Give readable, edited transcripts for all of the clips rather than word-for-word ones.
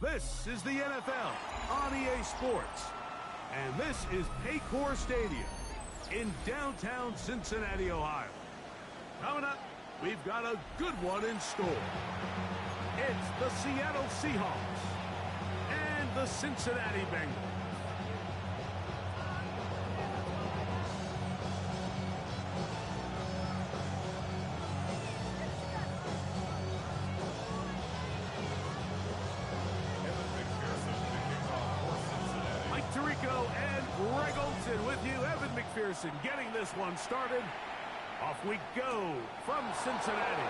This is the NFL on EA Sports. And this is Paycor Stadium in downtown Cincinnati, Ohio. Coming up, we've got a good one in store. It's the Seattle Seahawks and the Cincinnati Bengals. With you, Evan McPherson, getting this one started. Off we go from Cincinnati.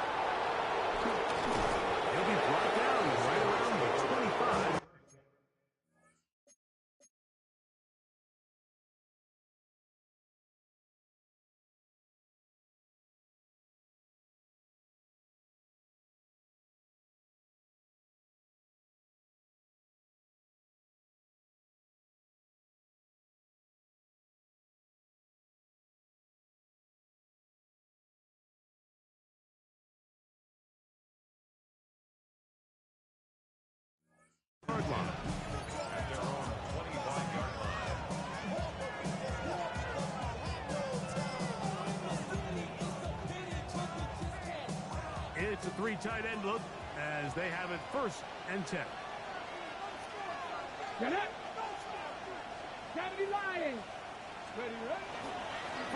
He'll be brought down right around the 25. It's a three tight end look as they have it 1st and 10. Get it! Kennedy Lions! Ready?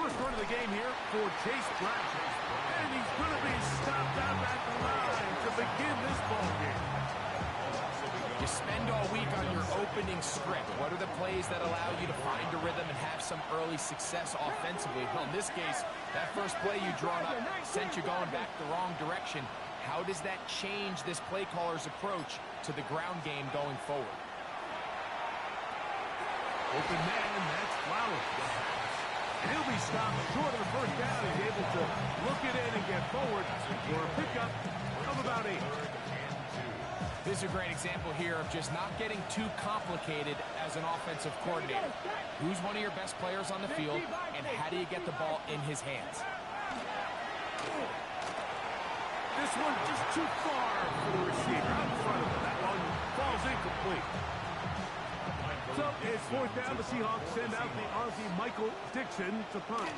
First run of the game here for Chase Brown. And he's going to be stopped out at the line to begin this ball game. You spend all week on your opening script. What are the plays that allow you to find a rhythm and have some early success offensively? Well, in this case, that first play you drawn up sent you going back the wrong direction. How does that change this play caller's approach to the ground game going forward? Open man, that's Flowers. And he'll be stopped short of the first down. He's able to look it in and get forward for a pickup of about 8. This is a great example here of just not getting too complicated as an offensive coordinator. Who's one of your best players on the field, and how do you get the ball in his hands? This one just too far for the receiver. Out in front of him. That one falls incomplete. So it's 4th down. The Seahawks send out the Aussie Michael Dixon to punt.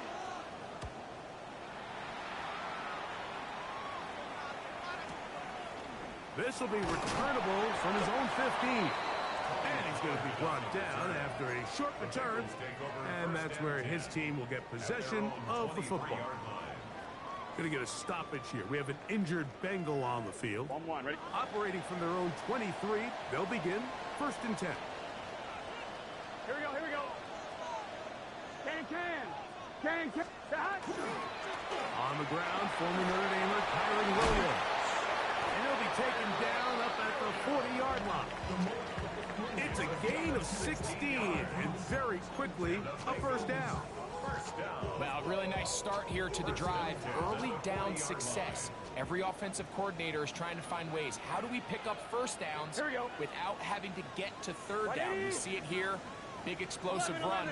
This will be returnable from his own 15. And he's going to be brought down after a short return. And that's where his team will get possession of the football. Going to get a stoppage here. We have an injured Bengal on the field. 1-1, ready? Operating from their own 23. They'll begin 1st and 10. Here we go. Can. On the ground, former Notre Damer Kyron Williams. And he'll be taken down up at the 40-yard line. It's a gain of 16, and very quickly, a 1st down. Well, a really nice start here to the drive. Early down success. Every offensive coordinator is trying to find ways. How do we pick up 1st downs without having to get to 3rd down? You see it here. Big explosive run.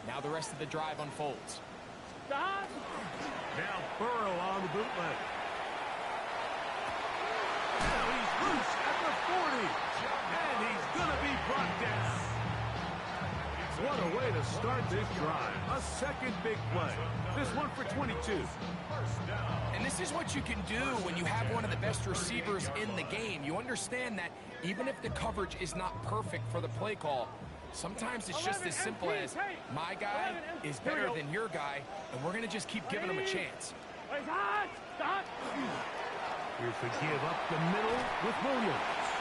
Now the rest of the drive unfolds. Now Burrow on the bootleg. Now he's loose at the 40. And he's going to be brought down. What a way to start this drive. A second big play. This one for 22. And this is what you can do when you have one of the best receivers in the game. You understand that even if the coverage is not perfect for the play call, sometimes it's just as simple as my guy is better than your guy, and we're going to just keep giving him a chance. Here's the give up the middle with Williams.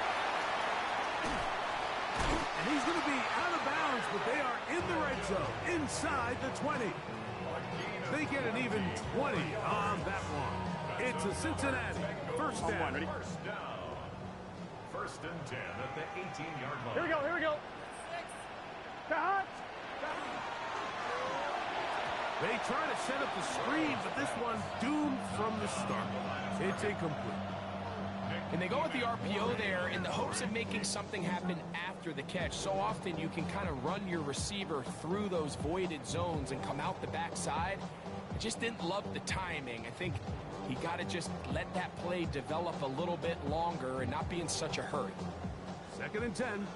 And he's going to be out of bounds, but they are in the red zone, inside the 20. They get an even 20 on that one. It's a Cincinnati 1st down. Ready? 1st and 10 at the 18-yard line. Here we go. They try to set up the screen, but this one doomed from the start. It's incomplete. And they go with the RPO there in the hopes of making something happen after the catch. So often you can kind of run your receiver through those voided zones and come out the backside. I just didn't love the timing. I think He got to just let that play develop a little bit longer and not be in such a hurry. 2nd and 10.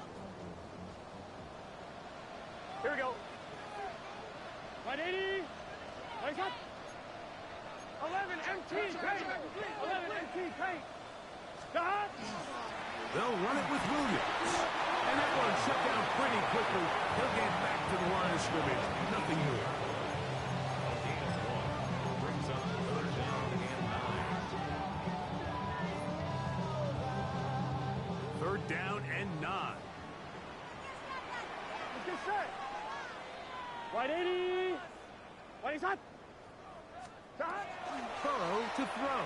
Here we go. 180. Nice up. 11 MT paint. 11 MT paint. Stop. They'll run it with Williams. And that one shut down pretty quickly. He'll get back to the line of scrimmage. Nothing new. A gain of 1 brings up 3rd down and 9. 3rd down and 9. Let's get set. 180. 180 shot. Stop. Burrow to throw.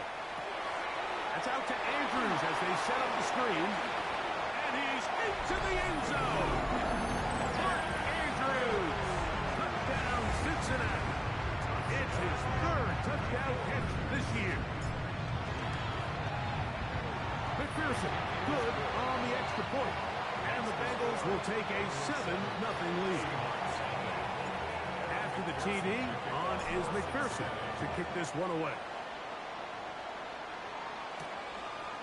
That's out to Andrews as they set up the screen. And he's into the end zone. Mark Andrews. Touchdown, Cincinnati. It's his 3rd touchdown catch this year. McPherson, good on the extra point. And the Bengals will take a 7-0 lead. After the TD, on is McPherson to kick this one away.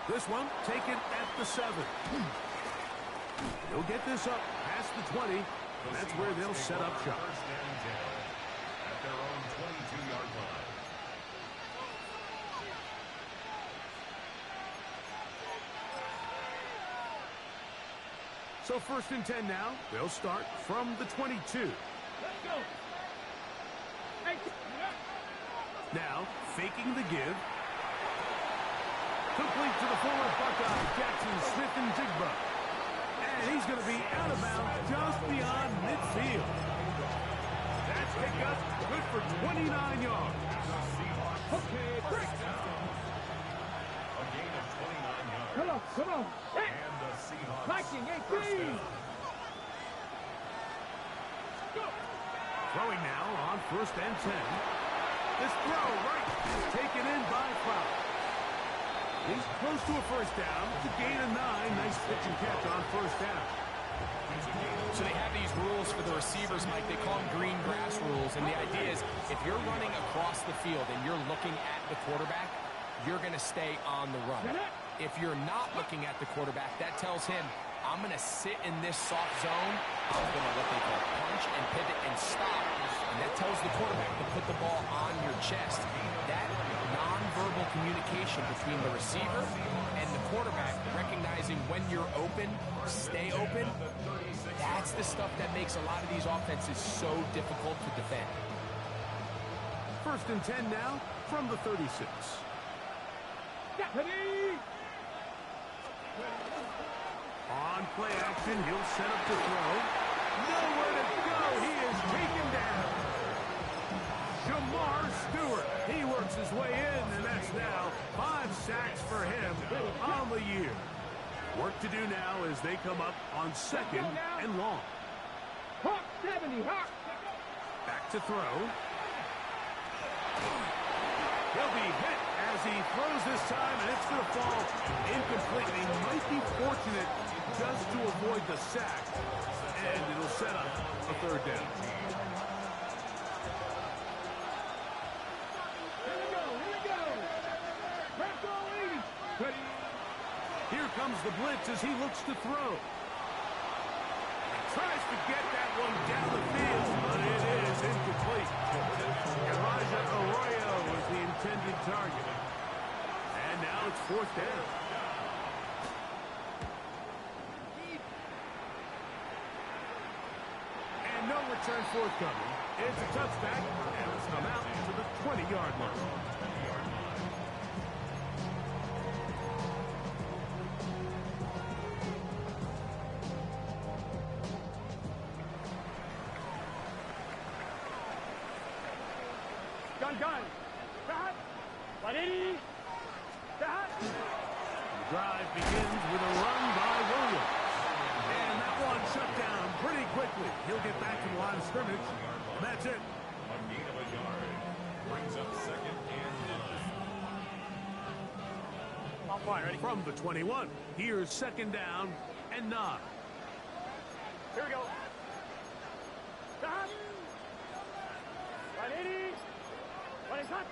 This one taken at the 7. He'll get this up past the 20, and that's where they'll set up shop. 1st and 10 at their own 22-yard line. So 1st and 10 now. They'll start from the 22. Let's go. Hey. Now, faking the give. Complete to the former Buckeye, Jackson Smith-Njigba. And he's going to be out of bounds just beyond midfield. That's picked up, good for 29 yards. Okay, break. A gain of 29 yards. Come on, come on. Hey. And the Seahawks. Liking 18. Go. Throwing now on 1st and 10. This throw right is taken in by Fowler. He's close to a 1st down. It's a gain of 9. Nice pitch and catch on 1st down. So they have these rules for the receivers, Mike. They call them green grass rules. And the idea is if you're running across the field and you're looking at the quarterback, you're going to stay on the run. If you're not looking at the quarterback, that tells him, I'm going to sit in this soft zone. I'm going to what they call punch and pivot and stop. And that tells the quarterback to put the ball on your chest. That nonverbal communication between the receiver and the quarterback, recognizing when you're open, stay open, that's the stuff that makes a lot of these offenses so difficult to defend. 1st and 10 now from the 36. Ready. On play action, he'll set up to throw. Nowhere to go. He is taken down. Jamar Stewart. He works his way in, and that's now 5 sacks for him on the year. Work to do now as they come up on 2nd and long. Hawk 70, Hawk. Back to throw. He'll be hit as he throws this time, and it's going to fall incomplete. He might be fortunate just to avoid the sack, and it'll set up a 3rd down. Here we go, here we go. Let's go, ladies. Ready. Here comes the blitz as he looks to throw. Tries to get that one down the field, but it is incomplete. Elijah Arroyo was the intended target. And now it's 4th down. And no return forthcoming. It's a touchback, and it's come out to the 20-yard line. Gun. Stop. 180. Stop. The drive begins with a run by Williams. And that one shut down pretty quickly. He'll get back to the line of scrimmage. And that's it. A gain of a yard brings up 2nd and 9. On point, ready? From the 21, here's 2nd down and 9. Here we go. Stop. 180. 180.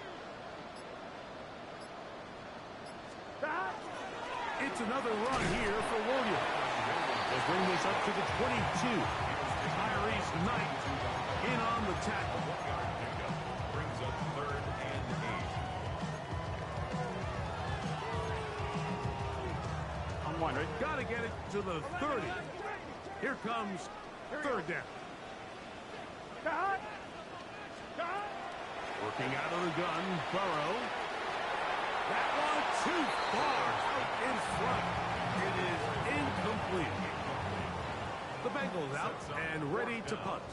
It's another run here for Williams. They'll bring this up to the 22. Tyrese Knight in on the tackle. Brings up 3rd and 8. I'm wondering. Got to get it to the 30. Here comes 3rd down. Working out of the gun, Burrow. That one too far out in front. It is incomplete. The Bengals out and ready to punt.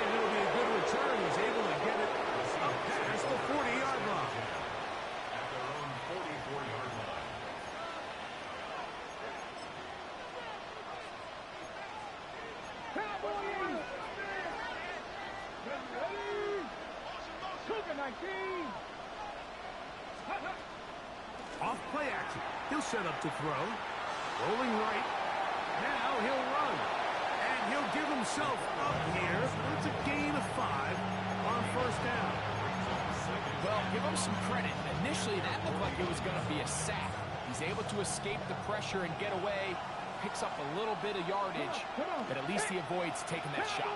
And it'll be a good return. He's able to get it up past the 40-yard line. At their own 44-yard line. Off play action. He'll set up to throw. Rolling right. Now he'll run. And he'll give himself up here. It's a gain of 5 on 1st down. Well, give him some credit. Initially, that looked like it was going to be a sack. He's able to escape the pressure and get away. Picks up a little bit of yardage, but at least he avoids taking that shot.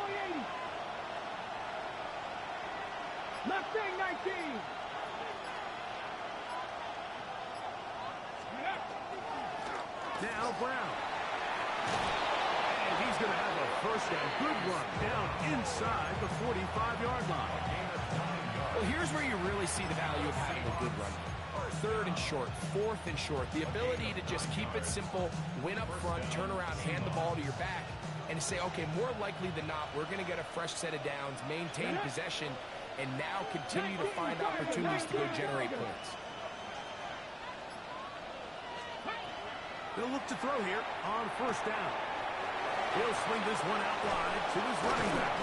Left wing 19. Now Brown. And he's going to have a 1st and good run down inside the 45-yard line. Well, here's where you really see the value of having a good run. 3rd and short, 4th and short. The ability to just keep it simple, win up front, turn around, hand the ball to your back, and say, okay, more likely than not, we're going to get a fresh set of downs, maintain possession, and now continue to find opportunities to go generate points. They'll look to throw here on 1st down. He'll swing this one out wide to his running back.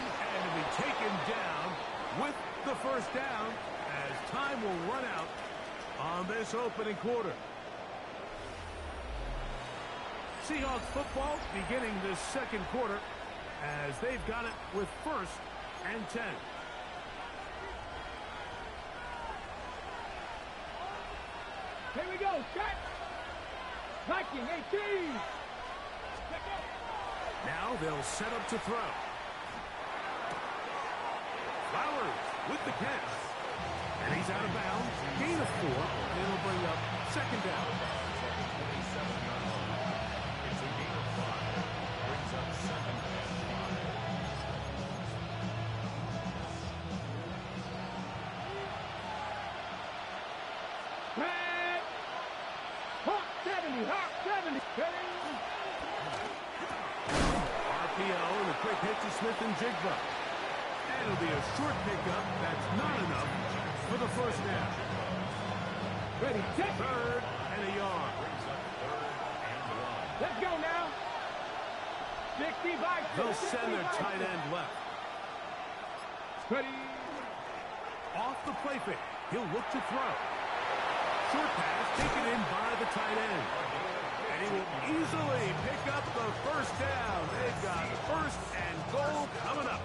And he'll be taken down with the 1st down as time will run out on this opening quarter. Seahawks football beginning this 2nd quarter as they've got it with 1st and 10. Here we go, set. Viking 18. Now they'll set up to throw. Flowers with the catch. And he's out of bounds. Gain of 4. And it'll bring up 2nd down. It's a gain of 5. Brings up 2nd and 5. Red. Hawk 70. Hawk 70. RPO and a quick hit to Smith and Jigba. And it'll be a short pickup. That's not enough for the 1st down. Ready, set. 3rd and a yard. Brings up 3rd and 1. Let's go now. 65. They'll send their tight end left. Ready. Off the play fake. He'll look to throw. Short pass taken in by the tight end. And he will easily pick up the 1st down. They've got 1st and goal coming up.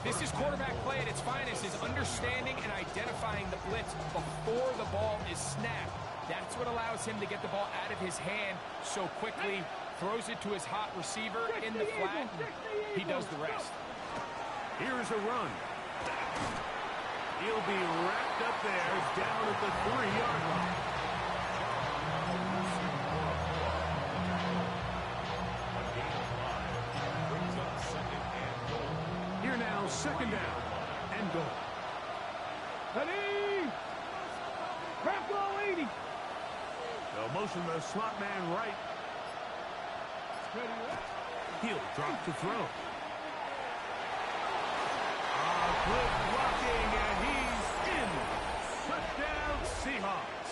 This is quarterback play at its finest, is understanding and identifying the blitz before the ball is snapped. That's what allows him to get the ball out of his hand so quickly, throws it to his hot receiver in the flat, and he does the rest. Here's a run. He'll be wrapped up there down at the 3-yard line. A gain of 5. Brings up 2nd and goal. Here now, 2nd down and goal. Ready. Bronco 80. They'll motion the slot man right. He'll drop to throw. Good blocking, and he's in. Touchdown, Seahawks.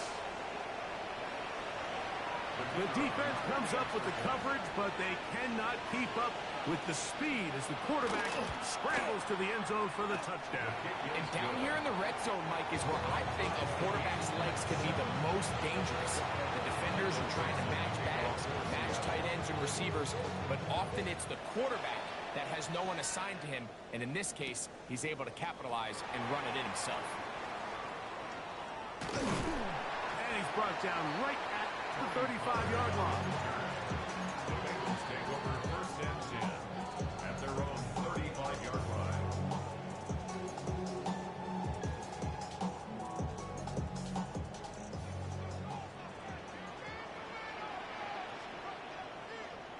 The good The defense comes up with the coverage, but they cannot keep up with the speed as the quarterback scrambles to the end zone for the touchdown. And down here in the red zone, Mike, is where I think a quarterback's legs can be the most dangerous. The defenders are trying to match backs, match tight ends and receivers, but often it's the quarterback that has no one assigned to him, and in this case, he's able to capitalize and run it in himself. And he's brought down right at the 35-yard line. The Bengals take over first and 10 at their own 35-yard line.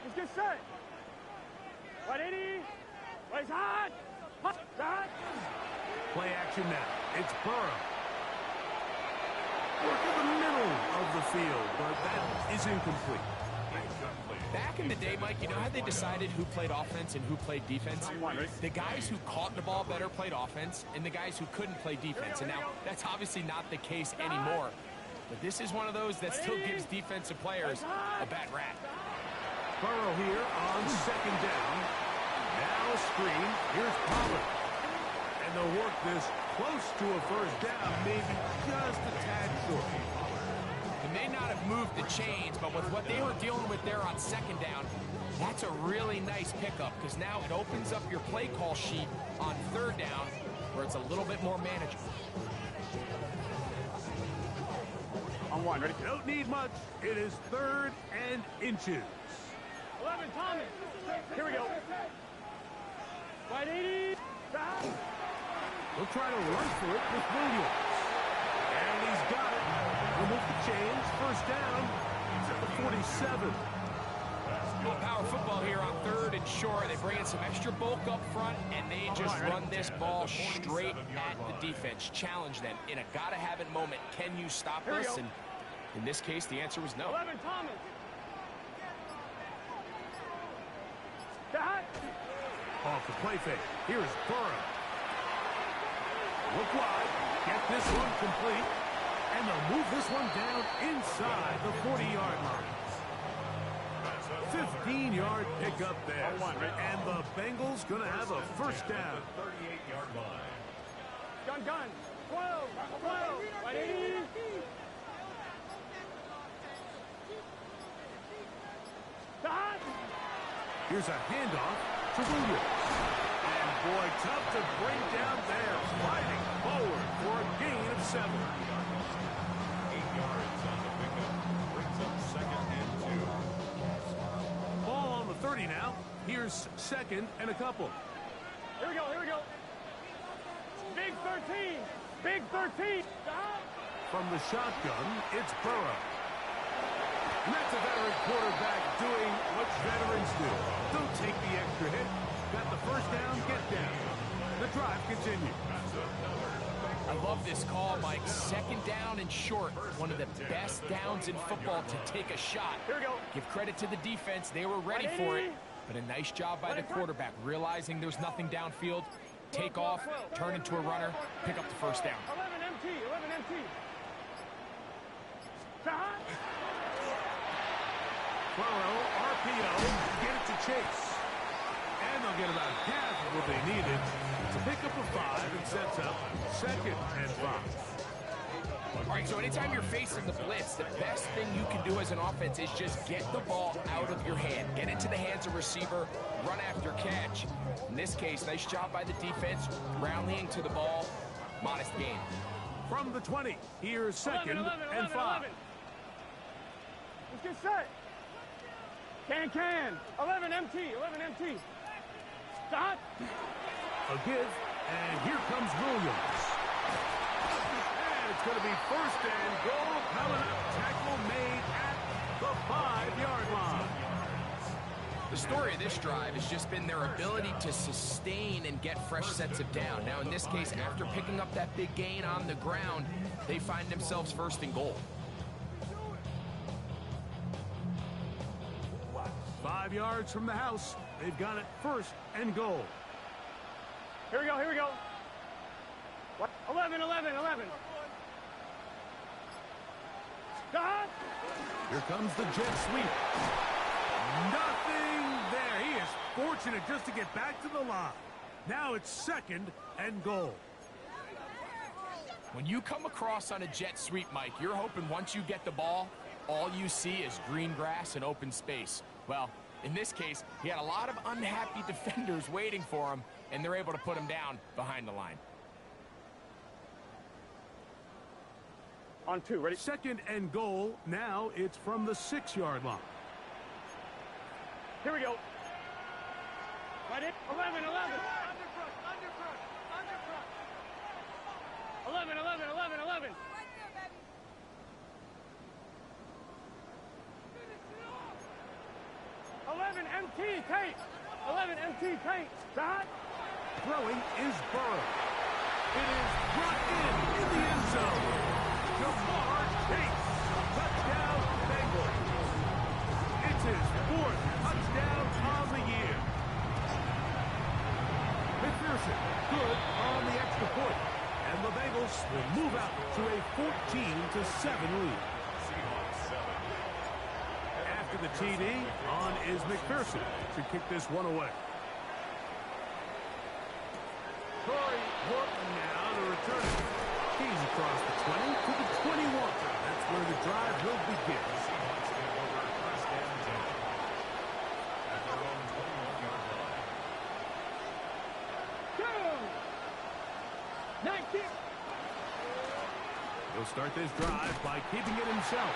Let's get set. 180. Raise hot. Hot. Play action now. It's Burrow. Work in the middle of the field, but that is incomplete. Back in the day, Mike, you know how they decided who played offense and who played defense? The guys who caught the ball better played offense, and the guys who couldn't play defense. And now, that's obviously not the case anymore. But this is one of those that still gives defensive players a bad rap. Burrow here on second down. Now a screen. Here's Pollard. And they'll work this close to a first down, maybe just a tad short. They may not have moved the chains, but with what they were dealing with there on second down, that's a really nice pickup because now it opens up your play call sheet on third down where it's a little bit more manageable. On one, ready? Don't need much. It is third and inches. 11, Thomas. Here we go. 180. He'll try to run for it with Williams. And he's got it. Remove the chains. First down. He's at the 47. Little power football here on third and short. They bring in some extra bulk up front, and they just run this ball straight at the defense. Challenge them in a gotta-have-it moment. Can you stop this? And in this case, the answer was no. 11, Thomas. Off the play fake. Here is Burrow. Look wide. Get this one complete. And they'll move this one down inside the 40-yard line. 15-yard pickup there. And the Bengals going to have a first down. 38-yard line. Gun. 12. 180. Here's a handoff to Williams. And boy, tough to bring down there. Fighting forward for a gain of 7. 8 yards on the pickup. Brings up second and 2. Ball on the 30 now. Here's second and a couple. Here we go. Big 13. Big 13. From the shotgun, it's Burrow. And that's a veteran quarterback doing what veterans do. Don't take the extra hit. Got the first down, get down. The drive continues. I love this call, Mike. Second down and short. One of the best downs in football to take a shot. Here we go. Give credit to the defense. They were ready for it. But a nice job by the quarterback, realizing there's nothing downfield. Take off, turn into a runner, pick up the first down. 11 MT. Burrow, RPO, get it to Chase. And they'll get about half of what they needed to pick up a 5 and sets up second and 5. All right, so anytime you're facing the blitz, the best thing you can do as an offense is just get the ball out of your hand. Get into the hands of receiver, run after catch. In this case, nice job by the defense, rallying to the ball, modest gain. From the 20, here's second 11, and 5. Let's get set. Can. 11 MT. Stop. A give, and here comes Williams. And it's going to be first and goal coming up. Tackle made at the 5-yard line. The story of this drive has just been their ability to sustain and get fresh sets of down. Now, in this case, after picking up that big gain on the ground, they find themselves first and goal. 5 yards from the house. They've got it first and goal. Here we go. 11. Stop. Here comes the jet sweep. Nothing there. He is fortunate just to get back to the line. Now it's 2nd and goal. When you come across on a jet sweep, Mike, you're hoping once you get the ball, all you see is green grass and open space. Well, in this case, he had a lot of unhappy defenders waiting for him, and they're able to put him down behind the line. On 2, ready? 2nd and goal. Now it's from the 6-yard line. Here we go. Right in. 11. Underfront. 11. 11 MT tape. 11 MT tape. Dot. Throwing is Burrow. It is brought in the end zone. Jamar Chase. Touchdown, Bengals. It's his 4th touchdown on the year. McPherson, good on the extra point. And the Bengals will move out to a 14-7 lead. Seahawks 7. After the TD, on is McPherson to kick this one away. Corey Horton now to return it. He's across the 20 to the 21. That's where the drive will begin. Seahawks take over 1st and 10. At their own 21-yard line. Go. 19. He'll start this drive by keeping it himself.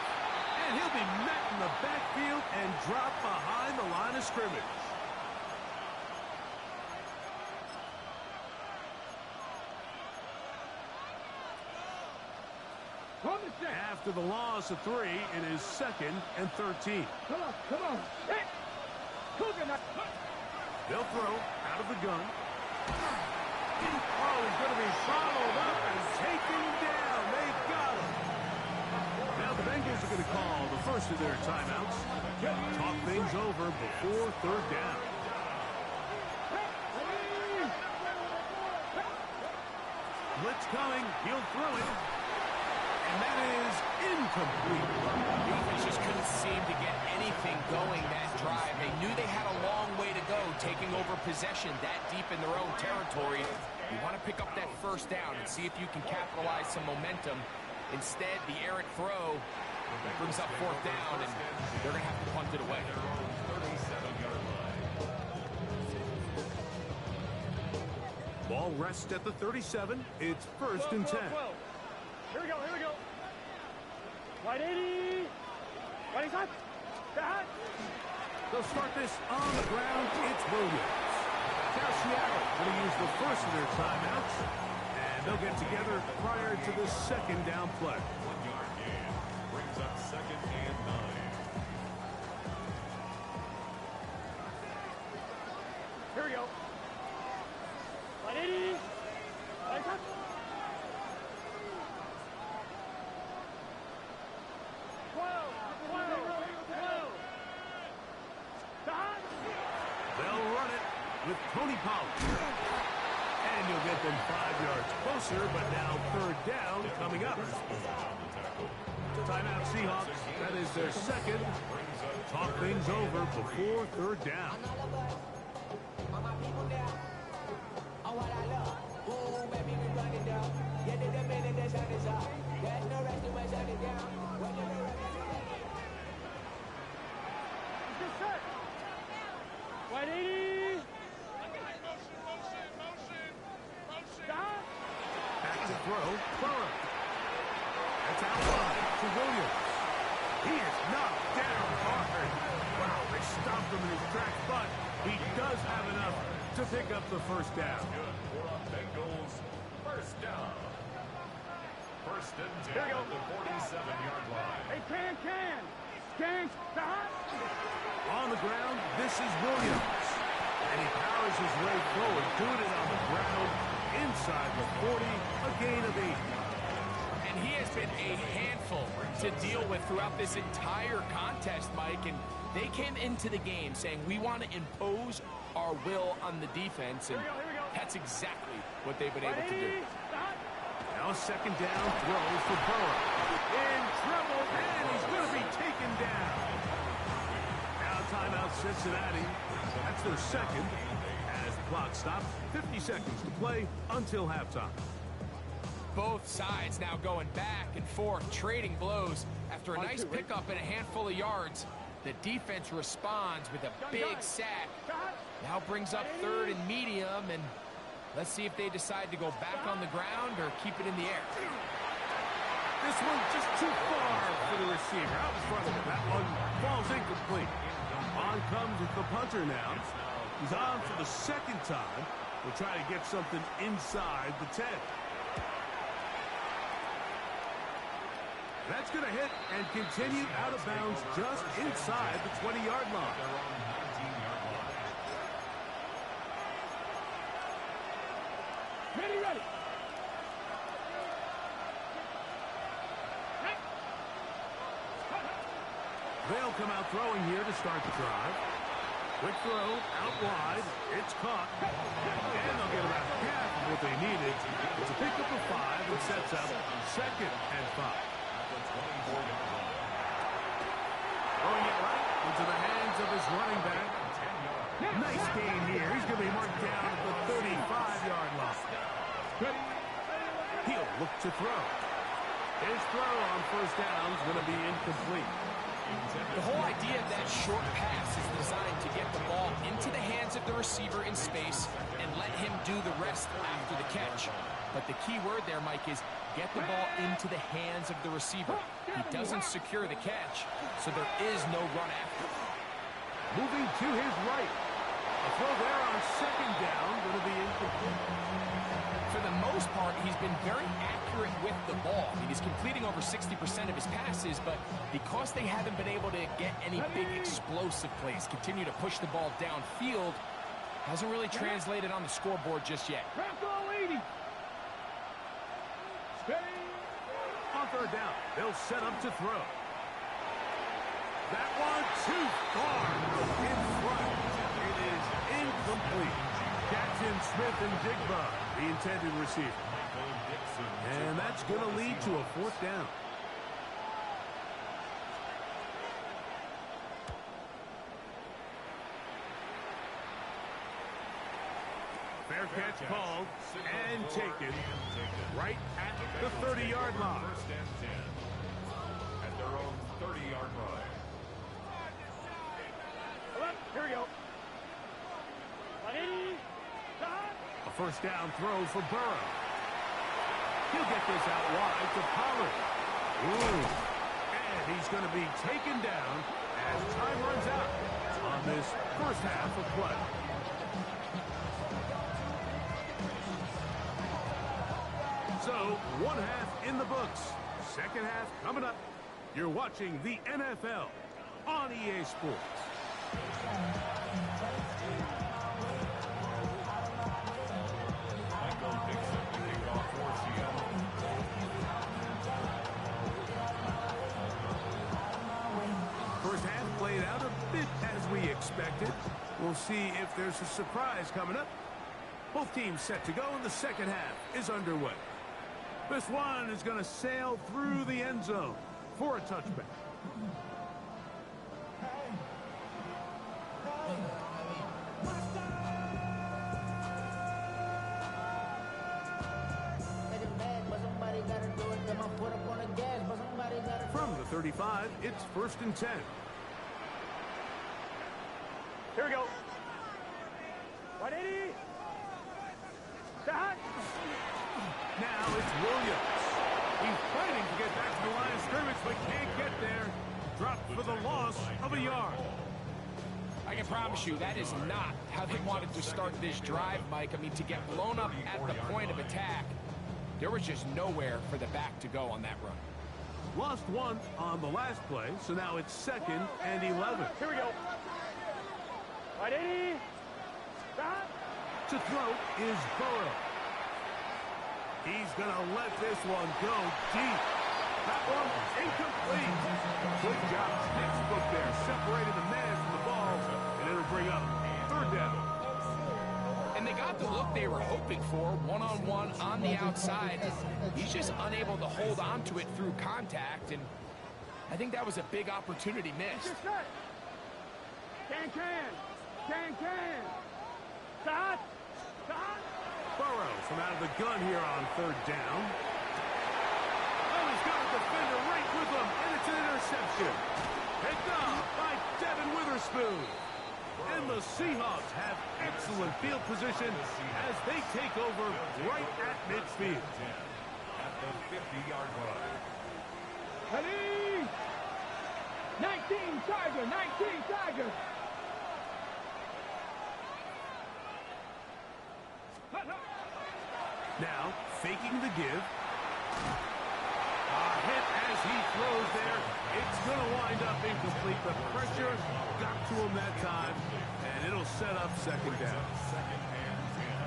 And he'll be met in the backfield and dropped behind the line of scrimmage. After the loss of 3, it is 2nd and 13. Come on. Hey. They'll throw out of the gun. Oh, he's going to be followed up and taken down. They've got him. Now the Bengals are going to call the first of their timeouts. Talk things over before 3rd down. Blitz coming. He'll throw it. And that is incomplete. The offense just couldn't seem to get anything going that drive. They knew they had a long way to go, taking over possession that deep in their own territory. You want to pick up that 1st down and see if you can capitalize some momentum. Instead, the errant throw brings up 4th down, and they're going to have to punt it away. 37-yard line. Ball rests at the 37. It's 1st and 10. Here we go. Right 80. Right side. Back. They'll start this on the ground. It's Williams. Now Seattle going to use the first of their timeouts. And they'll get together prior to the 2nd down play. 1-yard gain. Brings up 2nd and 9. Here we go. Right 80. Right side. 12. They'll run it with Tony Pollard. And you'll get them 5 yards closer, but now 3rd down coming up. Timeout Seahawks. That is their 2nd. Talk things over before 3rd down. Right 80. Stop. Back to throw. Burrow. That's outside to Williams. He is knocked down hard. Wow, they stopped him in his tracks, but he does have enough to pick up the 1st down. Good for a Bengals 1st down. 1st and 10 Here we go. at the 47-yard line. Hey, can. Stop. On the ground, this is Williams. And he powers his way forward, doing it on the ground, inside the 40, a gain of 8. And he has been a handful to deal with throughout this entire contest, Mike. And they came into the game saying, we want to impose our will on the defense. And that's exactly what they've been able to do. Now a second down throw for Burrow. In trouble, and he's going to be taken down. Now timeout Cincinnati. That's their second. As the clock stops, 50 seconds to play until halftime. Both sides now going back and forth, trading blows. After a nice pickup and a handful of yards, the defense responds with a big sack. Now brings up third and medium, and let's see if they decide to go back on the ground or keep it in the air. This one's just too far for the receiver. Out in front of him. That one falls incomplete. On comes the punter now. He's on for the second time. We'll try to get something inside the 10. That's going to hit and continue out of bounds just inside the 20-yard line. Ready. They'll come out throwing here to start the drive. Quick throw, out wide. It's caught. And they'll get about half of what they needed. It's a pickup of 5 and sets up 2nd and 5. Throwing it right into the hands of his running back. Nice gain here. He's going to be marked down at the 35-yard line. He'll look to throw. His throw on first down is going to be incomplete. The whole idea of that short pass is designed to get the ball into the hands of the receiver in space and let him do the rest after the catch. But the key word there, Mike, is get the ball into the hands of the receiver. He doesn't secure the catch, so there is no run after. Moving to his right. A throw there on second down, going to be incomplete. For the most part, he's been very accurate with the ball. I mean, he's completing over 60% of his passes, but because they haven't been able to get any big explosive plays, continue to push the ball downfield, hasn't really translated on the scoreboard just yet. On third down, they'll set up to throw. That one too far in front. It is incomplete. Jackson, Smith, and Jigba, the intended receiver. And that's going to lead to a 4th down. Fair catch called and taken right at the 30-yard line. First and 10 at their own 30-yard line. Here we go. A first down throw for Burrow. He'll get this out wide to Pollard. Ooh. And he's going to be taken down as time runs out on this first half of play. So, one half in the books. Second half coming up. You're watching the NFL on EA Sports. First half played out a bit as we expected. We'll see if there's a surprise coming up. Both teams set to go, and the second half is underway. This one is going to sail through the end zone for a touchback. From the 35, it's 1st and 10. Here we go. 180. Now it's Williams. He's fighting to get back to the line of scrimmage, but can't get there. Dropped for the loss of a yard. I can promise you that is not how they wanted to start this drive, Mike. I mean, to get blown up at the point of attack, there was just nowhere for the back to go on that run. Lost one on the last play, so now it's 2nd and 11. Here we go. 180. To throw is Burrow. He's going to let this one go deep. That one incomplete. Good job. Textbook there. Separated the man from the ball, and it'll bring up 3rd down. And they got the look they were hoping for, one-on-one on the outside. He's just unable to hold on to it through contact, and I think that was a big opportunity missed. Can. Stop. Burrow from out of the gun here on third down. Oh, he's got a defender right with him, and it's an interception. Picked up by Devin Witherspoon. And the Seahawks have excellent field position as they take over right at midfield. At the 50-yard line. Ready? 19 Tiger. Now, faking the give. A hit as he throws there. It's going to wind up incomplete. The pressure got to him that time, and it'll set up second down. Second and 10.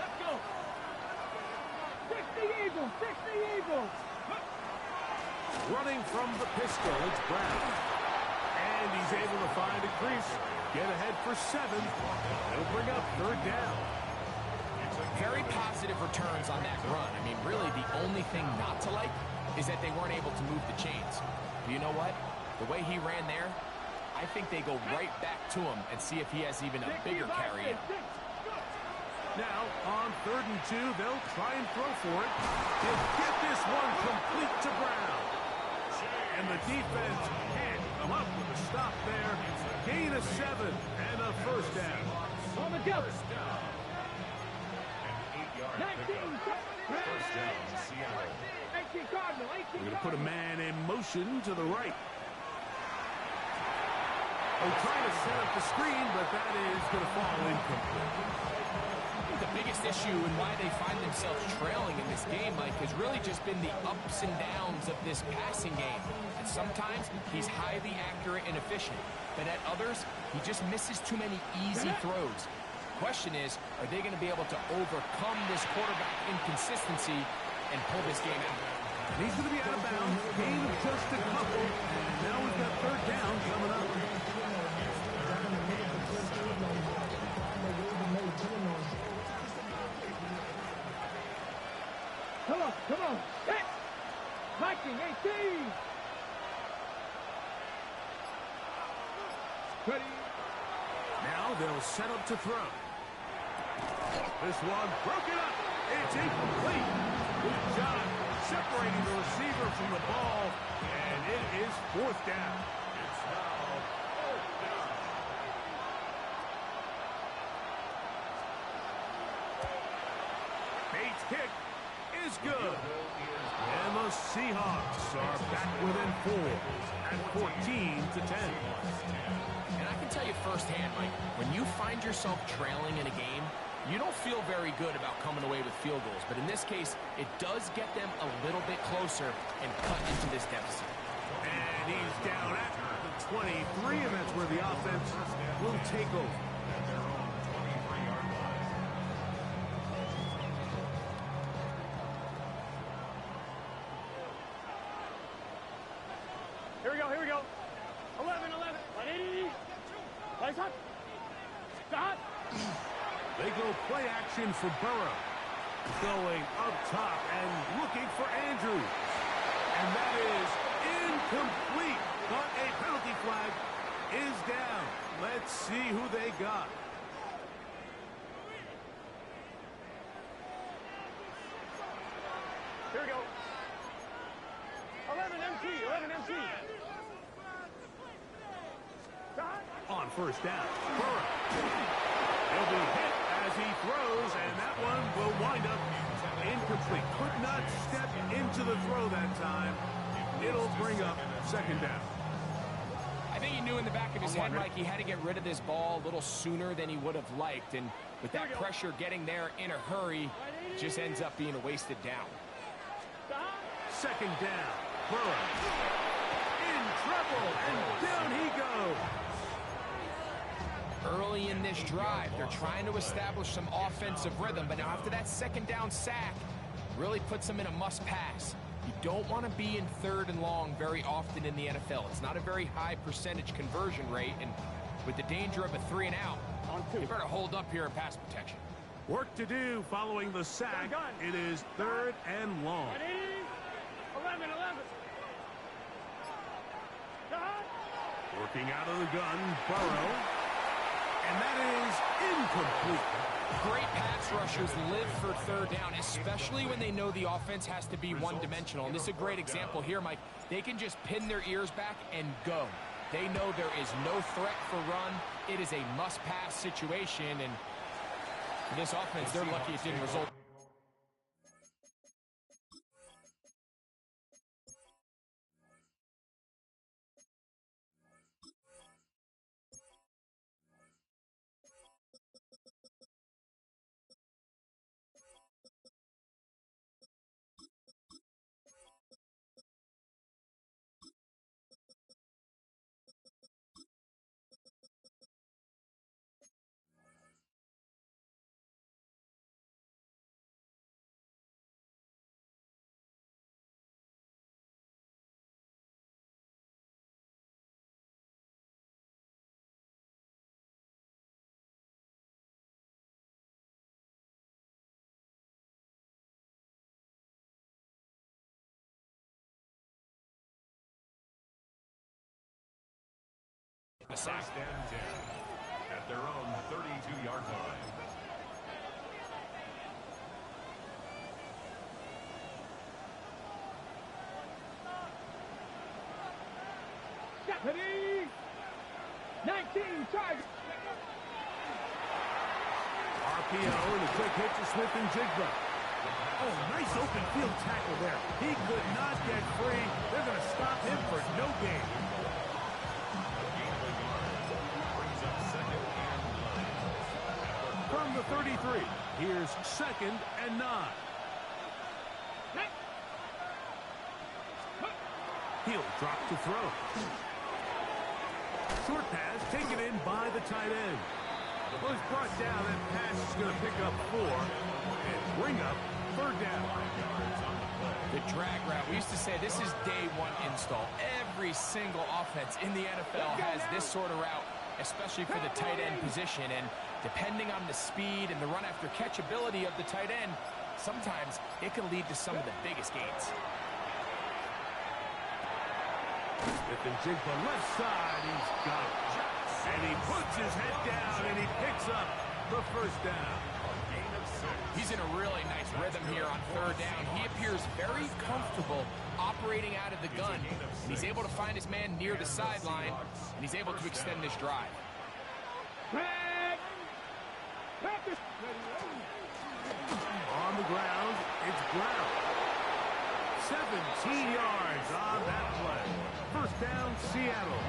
Let's go. 60 Eagles. Running from the pistol, it's Brown. And he's able to find a crease. Get ahead for 7. It'll bring up third down. Very positive returns on that run. I mean, really, the only thing not to like is that they weren't able to move the chains. But you know what? The way he ran there, I think they go right back to him and see if he has even a bigger carry in. Now, on 3rd and 2, they'll try and throw for it. He'll get this one complete to Brown. And the defense can't come up with a stop there. Gain of 7 and a first down. On the go. An 8-yard 19 pickup. First down, Seattle. 18 Cardinal. We're going to put a man in motion to the right. Oh, trying to set up the screen, but that is going to fall incomplete. The biggest issue and why they find themselves trailing in this game, Mike, has really just been the ups and downs of this passing game. And sometimes he's highly accurate and efficient, but at others, he just misses too many easy throws. Question is, are they going to be able to overcome this quarterback inconsistency and pull this game out? And he's going to be out of bounds, gain of just a couple, and now we've got third down coming up. Come on. Hit. Viking 18. Ready. Now they'll set up to throw. This one broken up. It's incomplete. Good job separating the receiver from the ball, and it is 4th down. It's now 4th down. Bates' kick is good. And the Seahawks are back within 4 at 14-10. And I can tell you firsthand, Mike, when you find yourself trailing in a game, you don't feel very good about coming away with field goals. But in this case, it does get them a little bit closer and cut into this deficit. And he's down at the 23, and that's where the offense will take over. At their own 23-yard line. Here we go. 11. Ready. Place up. Stop. They go play action for Burrow. Going up top and looking for Andrews. And that is incomplete. But a penalty flag is down. Let's see who they got. Here we go. 11 MT. Stop. On first down, Burrow. He'll be hit as he throws, and that one will wind up incomplete. Could not step into the throw that time. It'll bring up second down. I think he knew in the back of his head, Mike, he had to get rid of this ball a little sooner than he would have liked. And with that pressure getting there in a hurry, it just ends up being a wasted down. Second down, Burrow. In trouble, and down he goes. Early in this drive, they're trying to establish some offensive rhythm, but now after that second down sack, really puts them in a must-pass. You don't want to be in 3rd and long very often in the NFL. It's not a very high percentage conversion rate, and with the danger of a 3 and out. They better hold up here in pass protection. Work to do following the sack. It is 3rd and long. 11. Working out of the gun, Burrow. And that is incomplete. Great pass rushers live for 3rd down, especially when they know the offense has to be one-dimensional. And this is a great example here, Mike. They can just pin their ears back and go. They know there is no threat for run. It is a must-pass situation, and for this offense, they're lucky it didn't result. First and 10 at their own 32-yard line. Deputy 19 target. RPO and a quick hit to Smith and Jigba. Oh, nice open field tackle there. He could not get free. They're going to stop him for no gain. From the 33, here's 2nd and 9. He'll drop to throw. Short pass taken in by the tight end. Well, it's brought down. That pass is going to pick up 4 and bring up 3rd down. The drag route. We used to say this is day 1 install. Every single offense in the NFL has this sort of route, especially for the tight end position. And depending on the speed and the run after catch ability of the tight end, sometimes it can lead to some of the biggest gains. Smith and Jigba left side. He's got it. And he puts his head down and he picks up the 1st down. He's in a really nice rhythm here on 3rd down. He appears very comfortable operating out of the gun. And he's able to find his man near the sideline, and he's able to extend this drive. On the ground, it's Brown. 17 yards on that play. 1st down, Seattle.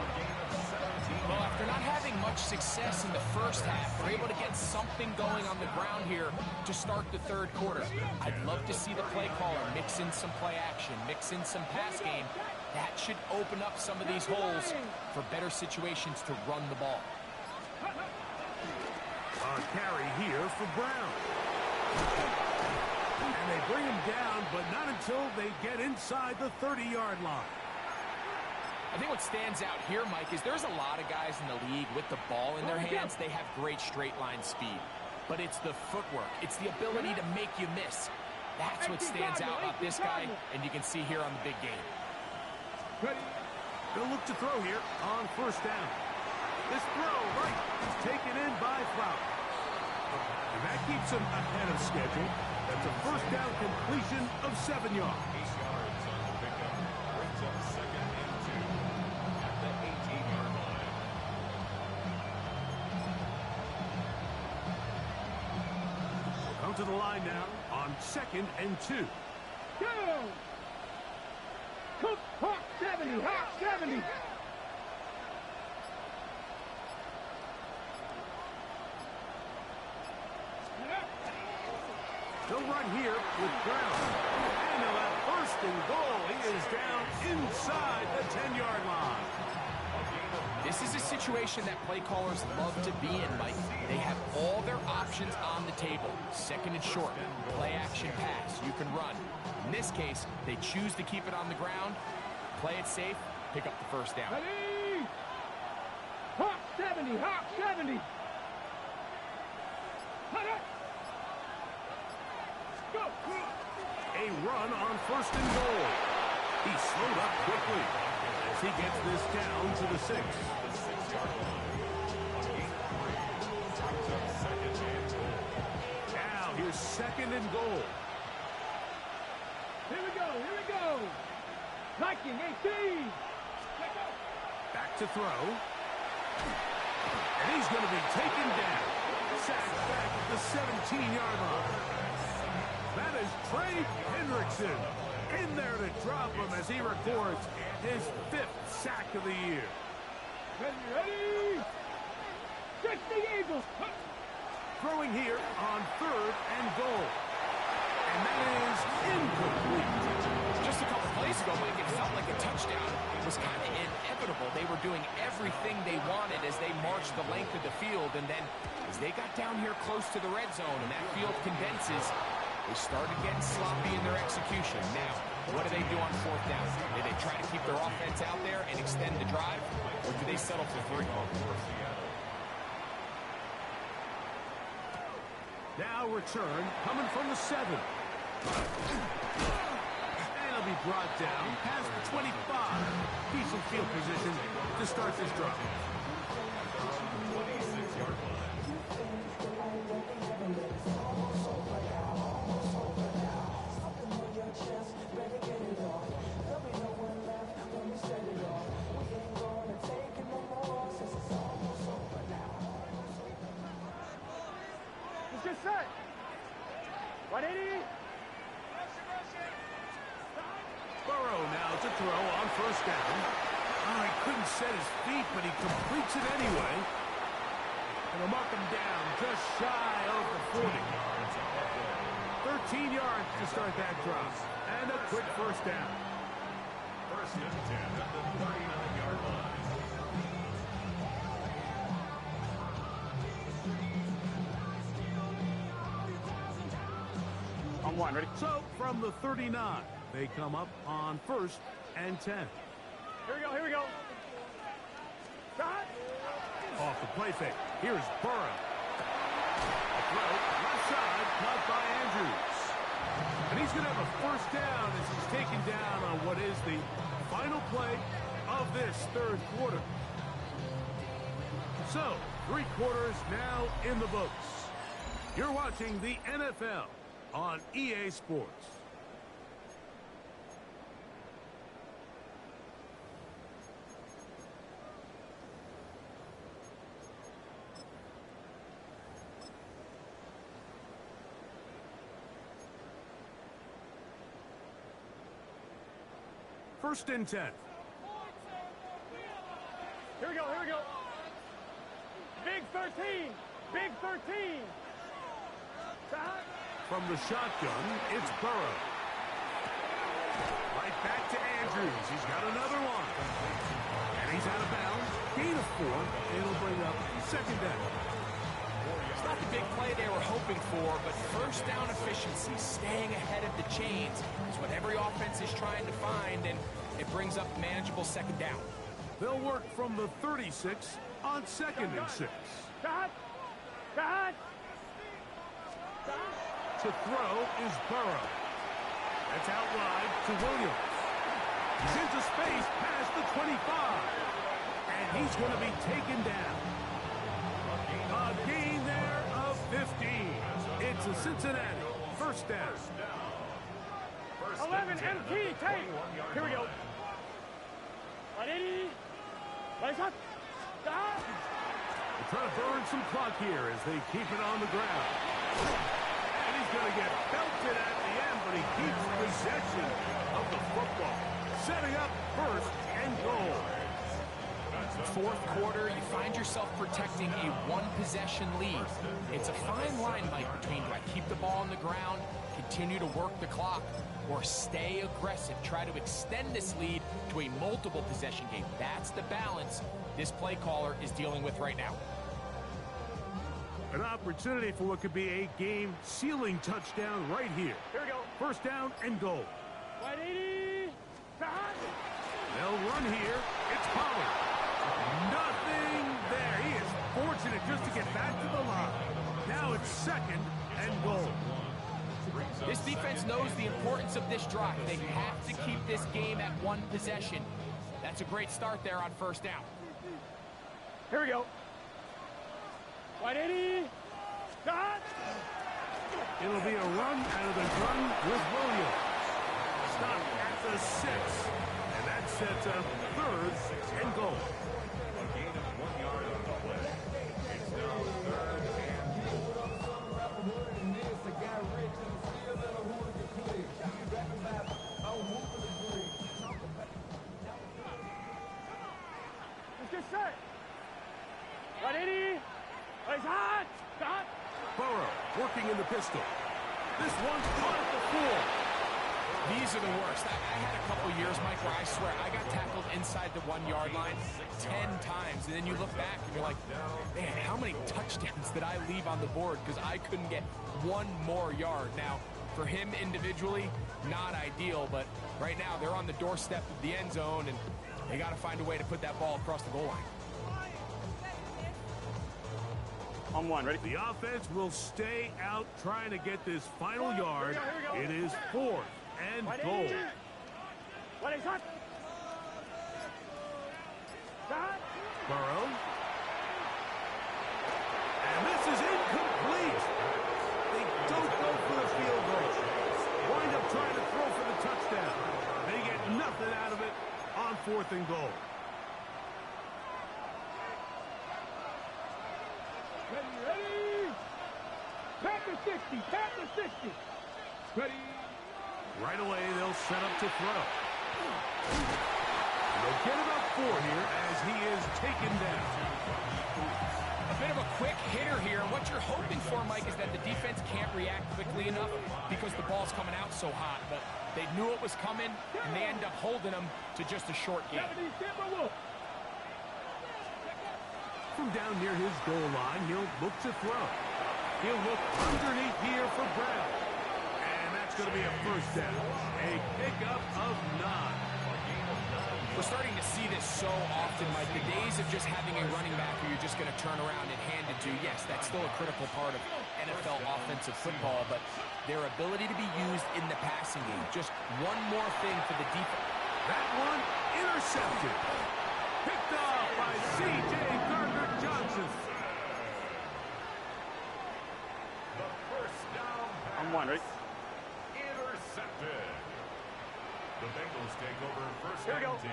Well, after not having much success in the first half, they're able to get something going on the ground here to start the 3rd quarter. I'd love to see the play caller mix in some play action, mix in some pass game. That should open up some of these holes for better situations to run the ball. A carry here for Brown. And they bring him down, but not until they get inside the 30-yard line. I think what stands out here, Mike, is there's a lot of guys in the league with the ball in their hands. They have great straight line speed. But it's the footwork. It's the ability to make you miss. That's what stands out about this guy, and you can see here on the big game. They'll look to throw here on 1st down. This throw right is taken in by Flower. And that keeps him ahead of schedule. That's a 1st down completion of 7 yards. 8 yards on the pickup. Brings up 2nd and 2 at the 18-yard line. We'll come to the line now on 2nd and 2. Go! Cook, Hawk 70, Hawk 70. They'll run here with Brown. And they'll have 1st and goal. He is down inside the 10-yard line. This is a situation that play callers love to be in, Mike. They have all their options on the table. 2nd and short, play action pass, you can run. In this case, they choose to keep it on the ground, play it safe, pick up the 1st down. Ready? Hawk 70, Hawk 70. Go. A run on 1st and goal. He slowed up quickly as he gets this down to the 6. The 6-yard line. On gain of 3. Brings up 2nd and goal. Now here's 2nd and goal. Here we go. Viking 18. Back to throw. And he's going to be taken down. Sacked back at the 17-yard line. That is Trey Hendrickson in there to drop him as he records his 5th sack of the year. Ready? Check the Eagles. Throwing here on 3rd and goal. And that is incomplete. Just a couple plays ago, Mike, it felt like a touchdown. It was kind of inevitable. They were doing everything they wanted as they marched the length of the field. And then as they got down here close to the red zone and that field condenses, they started getting sloppy in their execution. Now, what do they do on 4th down? Do they try to keep their offense out there and extend the drive? Or do they settle for 3? Now return coming from the 7. And he'll be brought down past the 25. Decent field position to start this drive. 26-yard line. Let's get set. 180. Burrow now to throw on 1st down. Oh, he couldn't set his feet, but he completes it anyway. And they'll mark him down just shy of the 40. 13 yards to start that drop. And a quick 1st down. 1st and 10 at the 39-yard line. On 1, ready? So from the 39, they come up on 1st and 10. Here we go. Shot. Off the play fake. Here's Burrow. A throw, left side, caught by Andrews. And he's going to have a 1st down as he's taken down on what is the final play of this 3rd quarter. So, 3 quarters now in the books. You're watching the NFL on EA Sports. First and 10. Here we go. Big 13. Shot. From the shotgun, it's Burrow. Right back to Andrews. He's got another one. And he's out of bounds. Gain of 4. It'll bring up 2nd down. It's not the big play they were hoping for, but 1st down efficiency, staying ahead of the chains, is what every offense is trying to find, and it brings up manageable 2nd down. They'll work from the 36 on 2nd and 6. Shot. To throw is Burrow. That's out wide to Williams. He's into space past the 25. And he's going to be taken down. A gain there of 15. It's a Cincinnati 1st down. 11 MT take. Here we go. 180. Right shot. Shot. They're trying to burn some clock here as they keep it on the ground. And he's going to get belted at the end, but he keeps possession of the football. Setting up 1st and goal. 4th quarter, you find yourself protecting a 1-possession lead. It's a fine line, Mike, between do I keep the ball on the ground, continue to work the clock, or stay aggressive, try to extend this lead to a multiple possession game. That's the balance this play caller is dealing with right now. An opportunity for what could be a game-sealing touchdown right here. Here we go. 1st down and goal. 180. Shot. They'll run here. It's Pollard. Nothing there. He is fortunate just to get back to the line. Now it's 2nd and goal. This defense knows the importance of this drive. They have to keep this game at 1 possession. That's a great start there on 1st down. Here we go. 180. Stop. It'll be a run out of the gun with Williams. Stop at the 6. And that sets up 3rd and goal. A gain of 1 yard on the play. It's now 3rd and goal. Let's get set. 180. He's hot. Stop. Burrow working in the pistol. This one's caught at the 4. These are the worst. I had a couple years, Mike, where I swear I got tackled inside the 1-yard line 10 times. And then you look back and you're like, man, how many touchdowns did I leave on the board because I couldn't get 1 more yard? Now, for him individually, not ideal, but right now they're on the doorstep of the end zone, and they got to find a way to put that ball across the goal line. On 1, ready? The offense will stay out trying to get this final yard. It is 4th and goal. What is hot? Stop. Burrow. And this is incomplete. They don't go for the field goal. Wind up trying to throw for the touchdown. They get nothing out of it on 4th and goal. Ready. Tap the 60. Tap the 60. Ready. Right away, they'll set up to throw. They'll get about 4 here as he is taken down. A bit of a quick hitter here, and what you're hoping for, Mike, is that the defense can't react quickly enough because the ball's coming out so hot. But they knew it was coming, and they end up holding them to just a short game. From down near his goal line, he'll look to throw. He'll look underneath here for Brown. And that's going to be a 1st down. A pickup of 9. We're starting to see this so often, Mike. The days of just having a running back who you're just going to turn around and hand it to, yes, that's still a critical part of NFL offensive football, but their ability to be used in the passing game. Just one more thing for the defense. That one intercepted. Picked off by C.J. Gardner-Johnson. The 1st down pass. On 1, ready? Intercepted. The Bengals take over 1st Here we and go. 10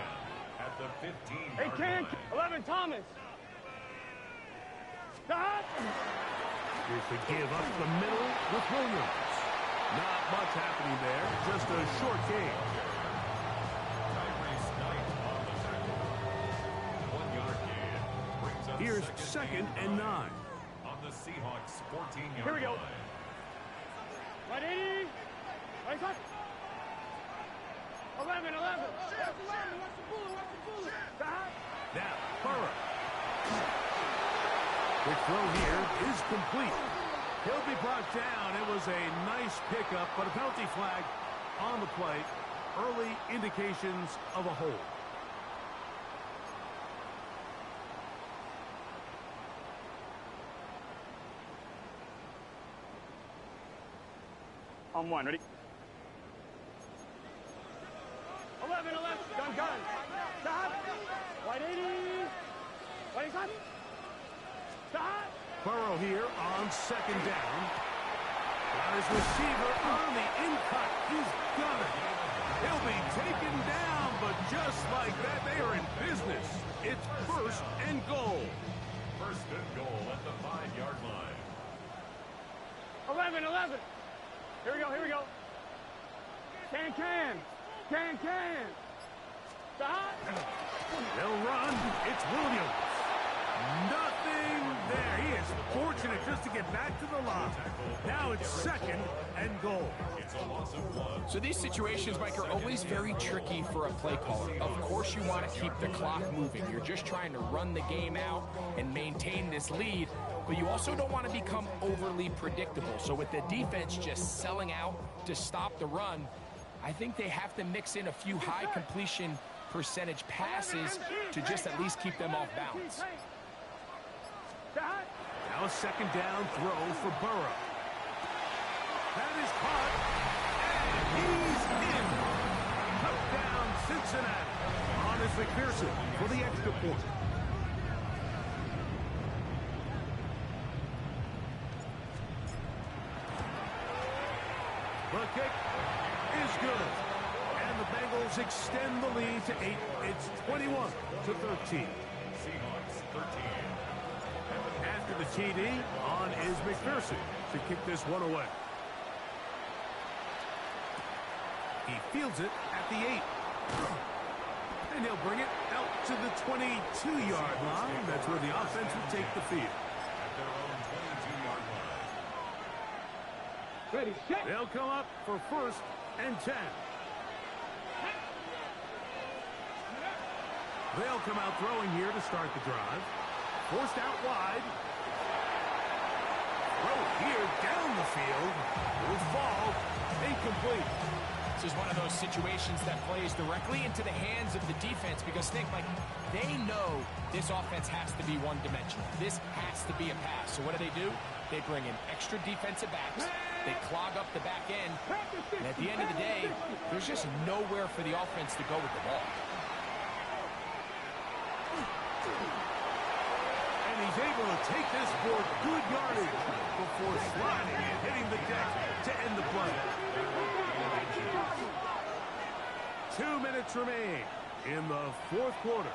at the 15-yard Hey, Ken. line. 11, Thomas. Stop. Here's the give up the middle with Williams. Not much happening there. Just a short game. Tyrese Knight on the tackle. 1-yard gain brings up Here's 2nd and 9. on the Seahawks 14-yard Here we go. line. 180. He's hot. 11. Watch the bullet. Stop. Now, Burrow. The throw here is complete. He'll be brought down. It was a nice pickup, but a penalty flag on the play. Early indications of a hold. On 1, ready? 11. Gun. Stop. 180. What is that? Stop. Burrow here on 2nd down. Got his receiver on the in-cut. He's got it. He'll be taken down, but just like that, they are in business. It's 1st and goal. 1st and goal at the 5-yard line. 11. Here we go. Can. Stop. They'll run. It's Williams. Nothing there. He is fortunate just to get back to the line. Now it's 2nd and goal. It's a loss of 1. So these situations, Mike, are always very tricky for a play caller. Of course you want to keep the clock moving. You're just trying to run the game out and maintain this lead, but you also don't want to become overly predictable. So with the defense just selling out to stop the run, I think they have to mix in a few high completion percentage passes to just at least keep them off balance. Now a second down throw for Burrow. That is caught, and he's in. Touchdown, Cincinnati. On is McPherson for the extra point. The kick is good. And the Bengals extend the lead to 8. It's 21-13. Seahawks 13. After the TD, on is McPherson to kick this one away. He fields it at the 8. And he'll bring it out to the 22-yard line. That's where the offense will take the field. At their own 22-yard line. Ready, set. They'll come up for 1st and 10. They'll come out throwing here to start the drive. Forced out wide. Throw here down the field. Will fall. Incomplete. This is one of those situations that plays directly into the hands of the defense because, think, like, they know this offense has to be one-dimensional. This has to be a pass. So what do? They bring in extra defensive backs. They clog up the back end. And at the end of the day, there's just nowhere for the offense to go with the ball. And he's able to take this for good yardage before sliding and hitting the deck to end the play. 2 minutes remain in the 4th quarter.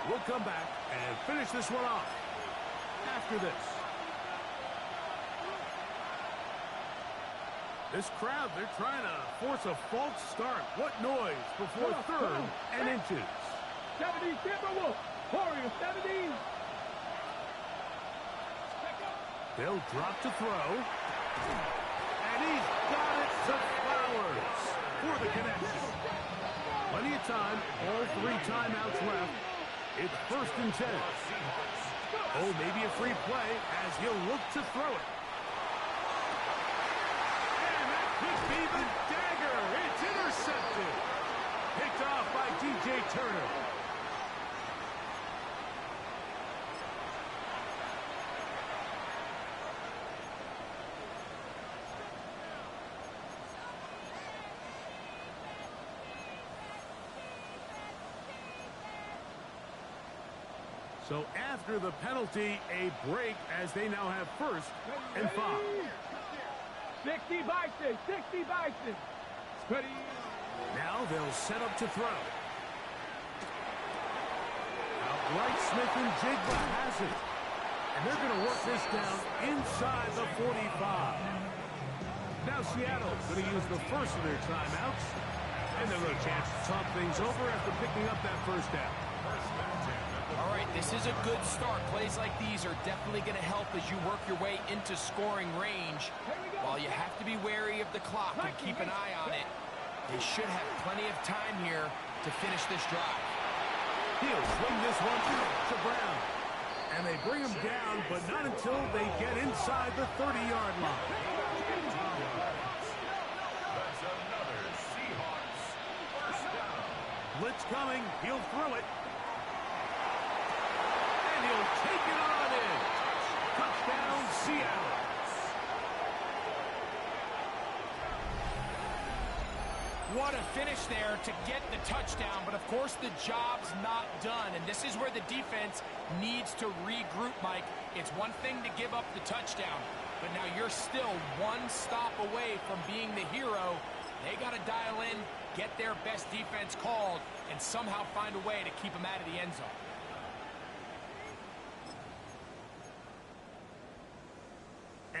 We'll come back and finish this one off after this. This crowd, they're trying to force a false start. What noise before 3rd and inches. 70 Timberwolves. Warriors 70. They'll drop to throw. And he's got it to Flowers for the connection. Plenty of time. All 3 timeouts left. It's 1st and 10. Oh, maybe a free play as he'll look to throw it. And that could be the dagger. It's intercepted. Picked off by DJ Turner. So after the penalty, a break as they now have 1st and 5. 60 Bison. 60 Bison. Ready. Now they'll set up to throw. Outright Smith and Jigba has it. And they're going to work this down inside the 45. Now Seattle's going to use the first of their timeouts. And they'll have a chance to talk things over after picking up that 1st down. All right, this is a good start. Plays like these are definitely going to help as you work your way into scoring range. While you have to be wary of the clock and keep an eye on it, they should have plenty of time here to finish this drive. He'll swing this one to Brown. And they bring him down, but not until they get inside the 30-yard line. That's another Seahawks 1st down. Blitz coming. He'll throw it. And he'll take it on in. Touchdown, Seattle. What a finish there to get the touchdown, but of course the job's not done, and this is where the defense needs to regroup, Mike. It's one thing to give up the touchdown, but now you're still one stop away from being the hero. They got to dial in, get their best defense called, and somehow find a way to keep them out of the end zone.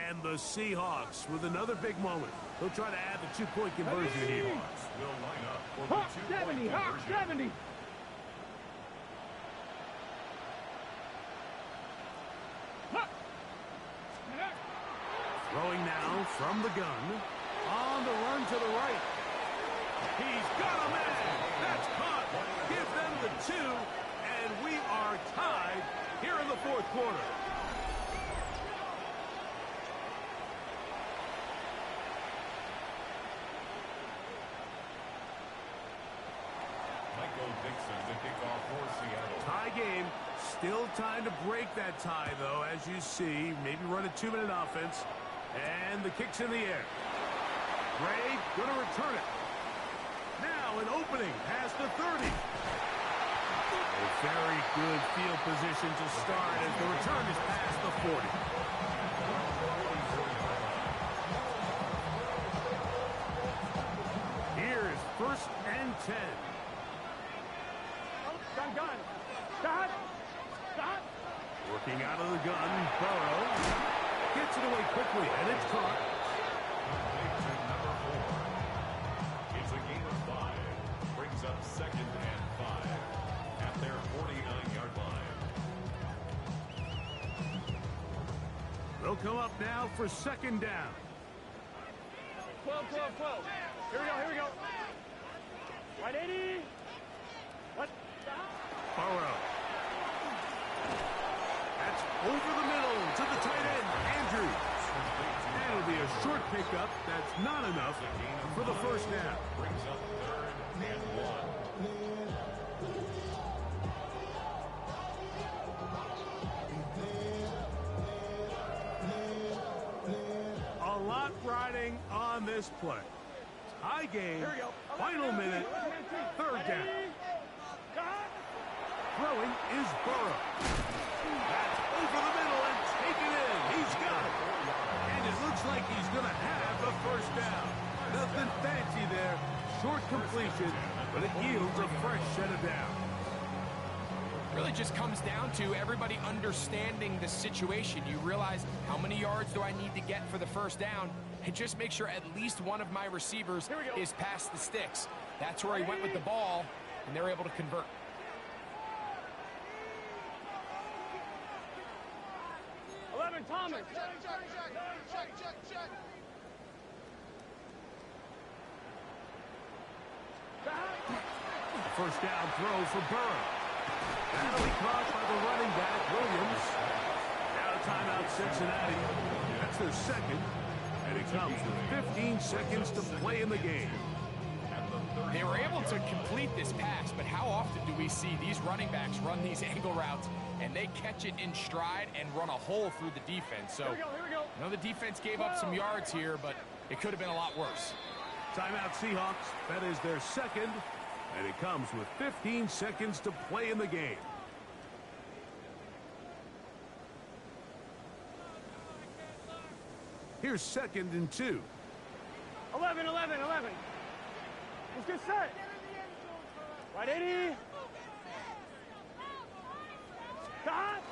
And the Seahawks with another big moment. They'll try to add the 2-point conversion here. Seahawks will line up for the Hawk 2-point 70. Hawk conversion. 70. Throwing now from the gun. On the run to the right. He's got a man. That's caught. Give them the 2. And we are tied here in the 4th quarter. Michael Still time to break that tie, though, as you see. Maybe run a 2-minute offense. And the kick's in the air. Gray going to return it. Now an opening past the 30. A very good field position to start as the return is past the 40. Here is 1st and 10. Gun. Stop. Working out of the gun, Burrow gets it away quickly, and it's caught. Number 4. It's a gain of 5. Brings up 2nd and 5 at their 49-yard line. They'll come up now for 2nd down. 12. Here we go. Right 80. What? Burrow. That's over the middle to the tight end, Andrews. And it'll be a short pickup. That's not enough for the 1st down. Brings up 3rd and 1. A lot riding on this play. High game, final minute, 3rd down. Throwing is Burrow. That's over the middle and taken in. He's got it. And it looks like he's going to have a 1st down. Nothing fancy there. Short completion, but it yields a fresh set of downs. Really just comes down to everybody understanding the situation. You realize how many yards do I need to get for the 1st down, and just make sure at least one of my receivers is past the sticks. That's where he went with the ball, and they're able to convert. Thomas. Check. First down throw for Burrow. That'll be caught by the running back, Williams. Now timeout, Cincinnati. That's their 2nd. And it comes with 15 seconds to play in the game. They were able to complete this pass, but how often do we see these running backs run these angle routes and they catch it in stride and run a hole through the defense? So, Here we go. I know the defense gave up some yards here, but it could have been a lot worse. Timeout, Seahawks. That is their 2nd. And it comes with 15 seconds to play in the game. Here's 2nd and 2. 11. Let's get set. Right 80. Stop.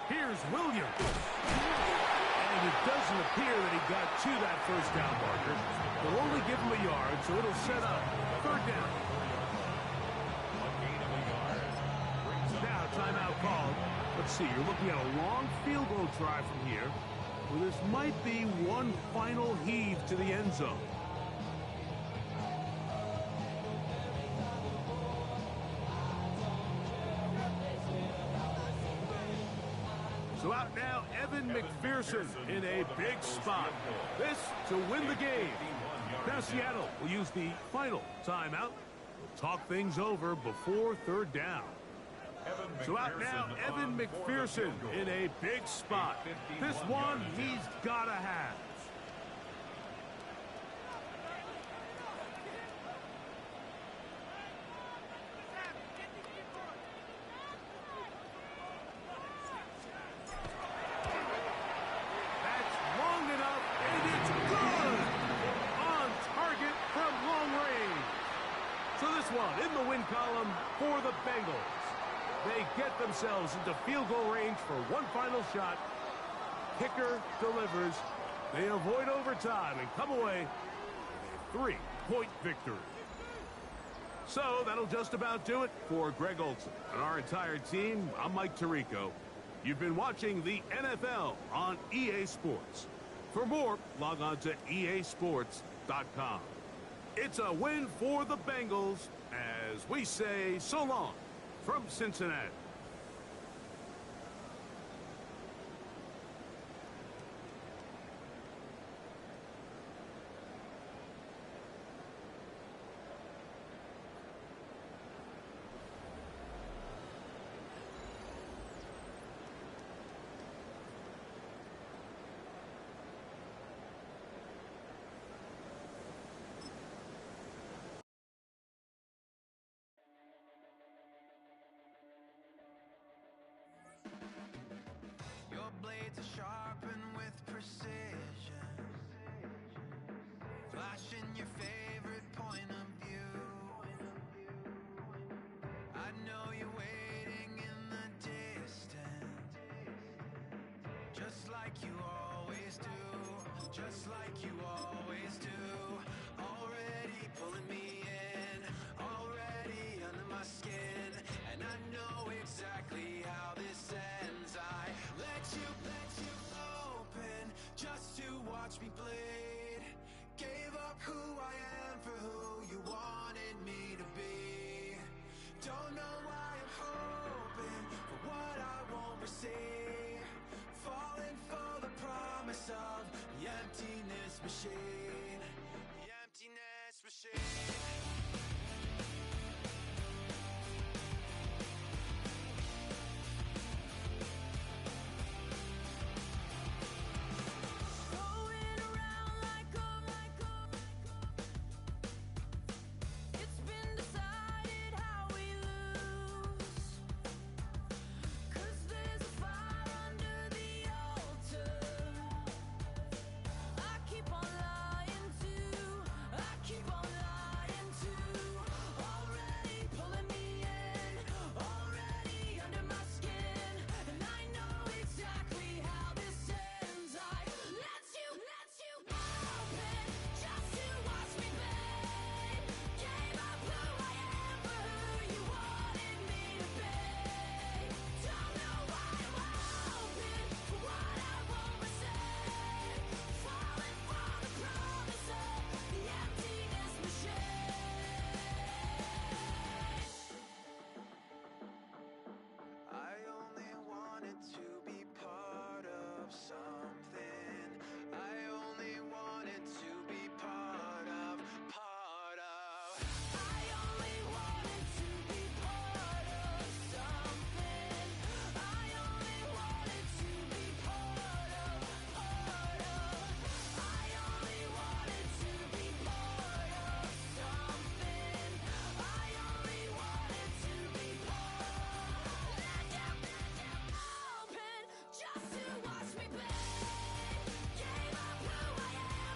Here's Williams. And it doesn't appear that he got to that 1st down marker. They'll only give him a yard, so it'll set up 3rd down. Now timeout called. Let's see, you're looking at a long field goal try from here. Well, this might be one final heave to the end zone. So out now, Evan McPherson in a big spot. This to win the game. Now Seattle will use the final timeout. We'll talk things over before 3rd down. So out now, Evan McPherson in a big spot. This one he's got to have. That's long enough, and it's good. On target from long range. So this one in the win column for the Bengals. They get themselves into field goal range for one final shot. Kicker delivers. They avoid overtime and come away with a 3-point victory. So that'll just about do it for Greg Olson and our entire team. I'm Mike Tirico. You've been watching the NFL on EA Sports. For more, log on to easports.com. It's a win for the Bengals as we say so long from Cincinnati. just like you always do.